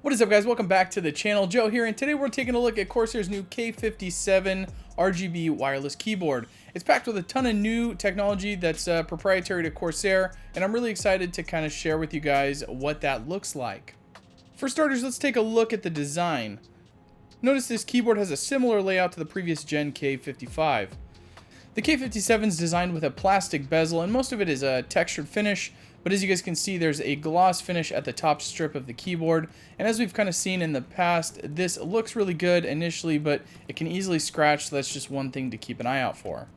What is up, guys? Welcome back to the channel. Joe here, and today we're taking a look at Corsair's new K57 RGB wireless keyboard. It's packed with a ton of new technology that's proprietary to Corsair, and I'm really excited to kind of share with you guys what that looks like. For starters, let's take a look at the design. Notice this keyboard has a similar layout to the previous gen K55. The K57 is designed with a plastic bezel, and most of it is a textured finish, but as you guys can see, there's a gloss finish at the top strip of the keyboard, and as we've kind of seen in the past, this looks really good initially, but it can easily scratch, so that's just one thing to keep an eye out for.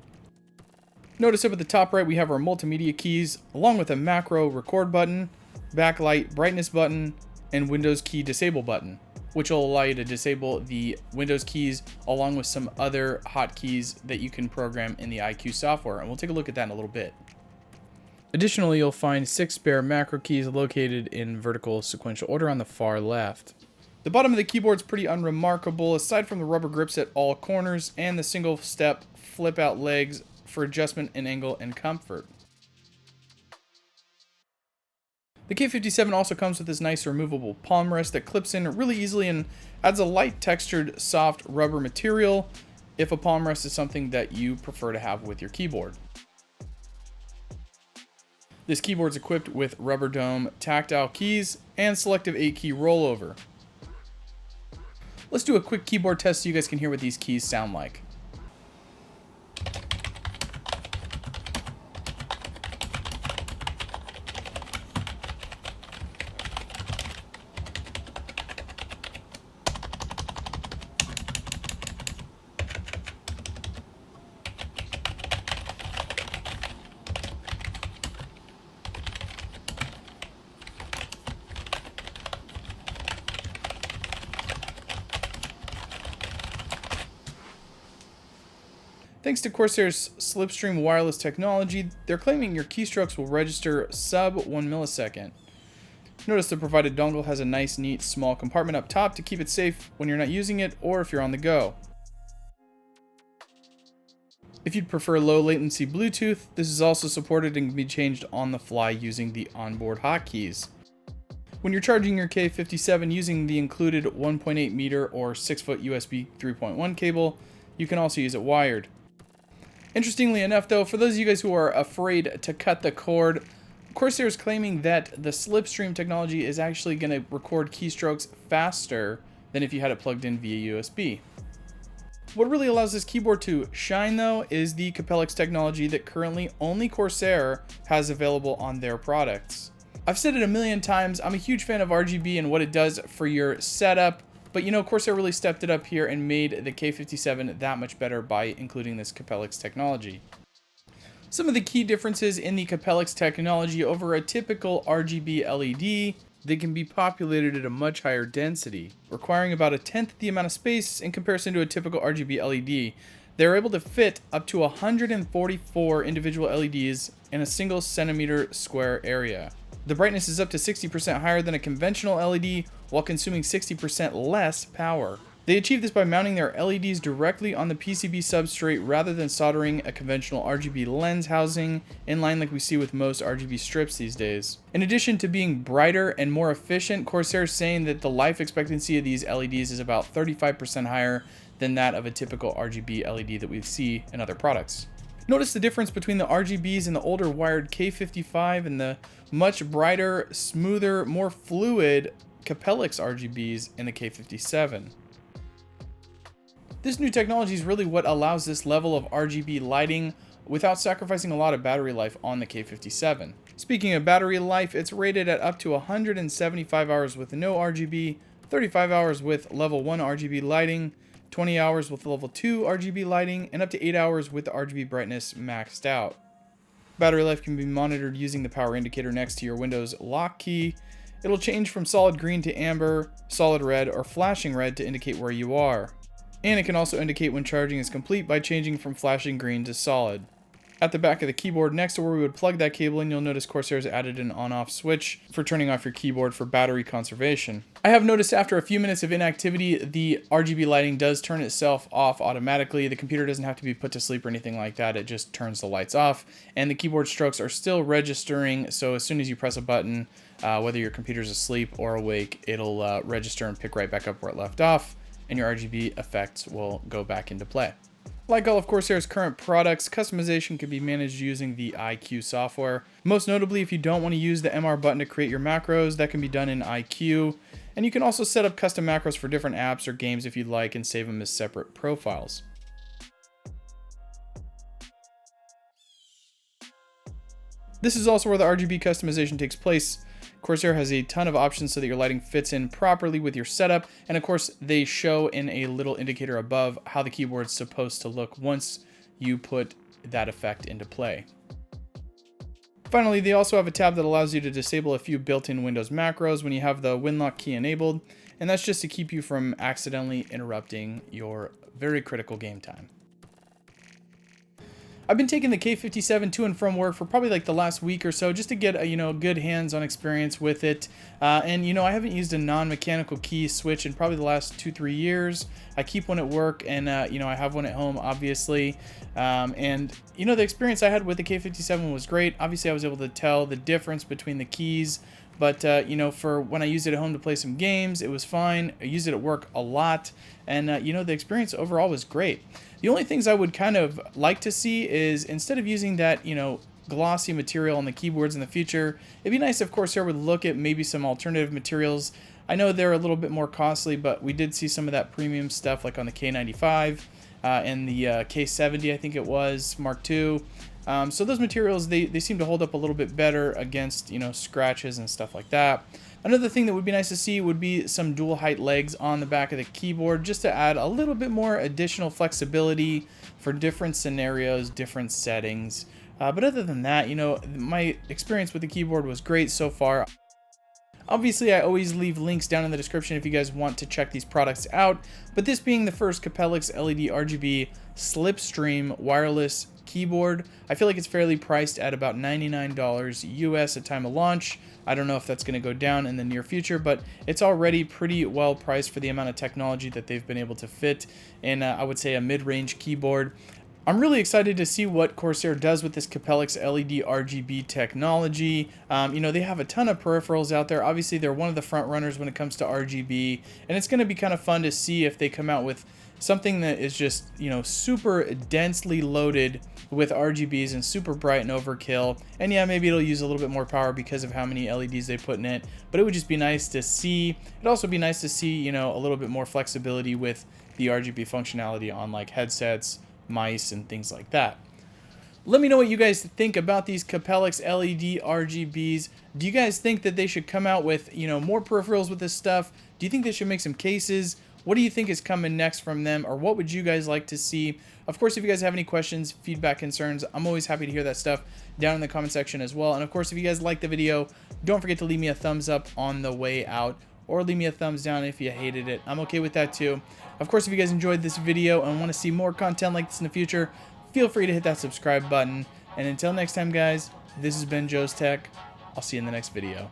Notice up at the top right, we have our multimedia keys, along with a macro record button, backlight brightness button, and Windows key disable button, which will allow you to disable the Windows keys along with some other hotkeys that you can program in the iCUE software, and we'll take a look at that in a little bit. Additionally, you'll find 6 spare macro keys located in vertical sequential order on the far left. The bottom of the keyboard is pretty unremarkable, aside from the rubber grips at all corners and the single step flip out legs for adjustment in angle and comfort. The K57 also comes with this nice removable palm rest that clips in really easily and adds a light textured soft rubber material if a palm rest is something that you prefer to have with your keyboard. This keyboard is equipped with rubber dome tactile keys and selective 8-key rollover. Let's do a quick keyboard test so you guys can hear what these keys sound like. Thanks to Corsair's Slipstream wireless technology, they're claiming your keystrokes will register sub 1 millisecond. Notice the provided dongle has a nice, neat, small compartment up top to keep it safe when you're not using it or if you're on the go. If you'd prefer low latency Bluetooth, this is also supported and can be changed on the fly using the onboard hotkeys. When you're charging your K57 using the included 1.8 meter or 6-foot USB 3.1 cable, you can also use it wired. Interestingly enough though, for those of you guys who are afraid to cut the cord, Corsair is claiming that the Slipstream technology is actually going to record keystrokes faster than if you had it plugged in via USB. What really allows this keyboard to shine though is the Capellix technology that currently only Corsair has available on their products. I've said it a million times, I'm a huge fan of RGB and what it does for your setup. But you know, Corsair really stepped it up here and made the K57 that much better by including this Capellix technology. Some of the key differences in the Capellix technology over a typical RGB LED, they can be populated at a much higher density, requiring about 1/10 the amount of space in comparison to a typical RGB LED. They're able to fit up to 144 individual LEDs in a single centimeter square area. The brightness is up to 60% higher than a conventional LED while consuming 60% less power. They achieve this by mounting their LEDs directly on the PCB substrate rather than soldering a conventional RGB lens housing in line like we see with most RGB strips these days. In addition to being brighter and more efficient, Corsair is saying that the life expectancy of these LEDs is about 35% higher than that of a typical RGB LED that we see in other products. Notice the difference between the RGBs in the older wired K55 and the much brighter, smoother, more fluid Capellix RGBs in the K57. This new technology is really what allows this level of RGB lighting without sacrificing a lot of battery life on the K57. Speaking of battery life, it's rated at up to 175 hours with no RGB, 35 hours with level 1 RGB lighting, 20 hours with level 2 RGB lighting, and up to 8 hours with the RGB brightness maxed out. Battery life can be monitored using the power indicator next to your Windows lock key. It'll change from solid green to amber, solid red, or flashing red to indicate where you are. And it can also indicate when charging is complete by changing from flashing green to solid. At the back of the keyboard, next to where we would plug that cable in, you'll notice Corsair's added an on-off switch for turning off your keyboard for battery conservation. I have noticed after a few minutes of inactivity, the RGB lighting does turn itself off automatically. The computer doesn't have to be put to sleep or anything like that. It just turns the lights off, and the keyboard strokes are still registering, so as soon as you press a button, whether your computer's asleep or awake, it'll register and pick right back up where it left off, and your RGB effects will go back into play. Like all of Corsair's current products, customization can be managed using the iCUE software. Most notably, if you don't want to use the MR button to create your macros, that can be done in iCUE. And you can also set up custom macros for different apps or games if you'd like and save them as separate profiles. This is also where the RGB customization takes place. Corsair has a ton of options so that your lighting fits in properly with your setup, and of course they show in a little indicator above how the keyboard's supposed to look once you put that effect into play. Finally, they also have a tab that allows you to disable a few built-in Windows macros when you have the Winlock key enabled, and that's just to keep you from accidentally interrupting your very critical game time. I've been taking the K57 to and from work for probably like the last week or so just to get a good hands-on experience with it. And I haven't used a non-mechanical key switch in probably the last 2-3 years. I keep one at work, and I have one at home, obviously. And the experience I had with the K57 was great. Obviously, I was able to tell the difference between the keys. But, for when I used it at home to play some games, it was fine. I used it at work a lot. And, the experience overall was great. The only things I would kind of like to see is instead of using that, glossy material on the keyboards in the future, it'd be nice if Corsair would look at maybe some alternative materials. I know they're a little bit more costly, but we did see some of that premium stuff like on the K95 and the K70, I think it was, Mark II. So those materials, they seem to hold up a little bit better against, scratches and stuff like that. Another thing that would be nice to see would be some dual height legs on the back of the keyboard just to add a little bit more additional flexibility for different scenarios, different settings. But other than that, my experience with the keyboard was great so far. Obviously, I always leave links down in the description if you guys want to check these products out, but this being the first Capellix LED RGB Slipstream wireless keyboard, I feel like it's fairly priced at about $99 US at time of launch. I don't know if that's going to go down in the near future, but it's already pretty well priced for the amount of technology that they've been able to fit in, I would say, a mid-range keyboard. I'm really excited to see what Corsair does with this Capellix LED RGB technology. They have a ton of peripherals out there. Obviously, they're one of the front runners when it comes to RGB, and it's going to be kind of fun to see if they come out with something that is just, super densely loaded with RGBs and super bright and overkill. And yeah, maybe it'll use a little bit more power because of how many LEDs they put in it, but it would just be nice to see. It'd also be nice to see, a little bit more flexibility with the RGB functionality on like headsets, mice, and things like that. Let me know what you guys think about these Capellix LED RGBs. Do you guys think that they should come out with, more peripherals with this stuff? Do you think they should make some cases? What do you think is coming next from them, or what would you guys like to see? Of course, if you guys have any questions, feedback, concerns, I'm always happy to hear that stuff down in the comment section as well. And of course, if you guys like the video, don't forget to leave me a thumbs up on the way out, or leave me a thumbs down if you hated it. I'm okay with that too. Of course, if you guys enjoyed this video and want to see more content like this in the future, feel free to hit that subscribe button. And until next time, guys, this has been JoesTech. I'll see you in the next video.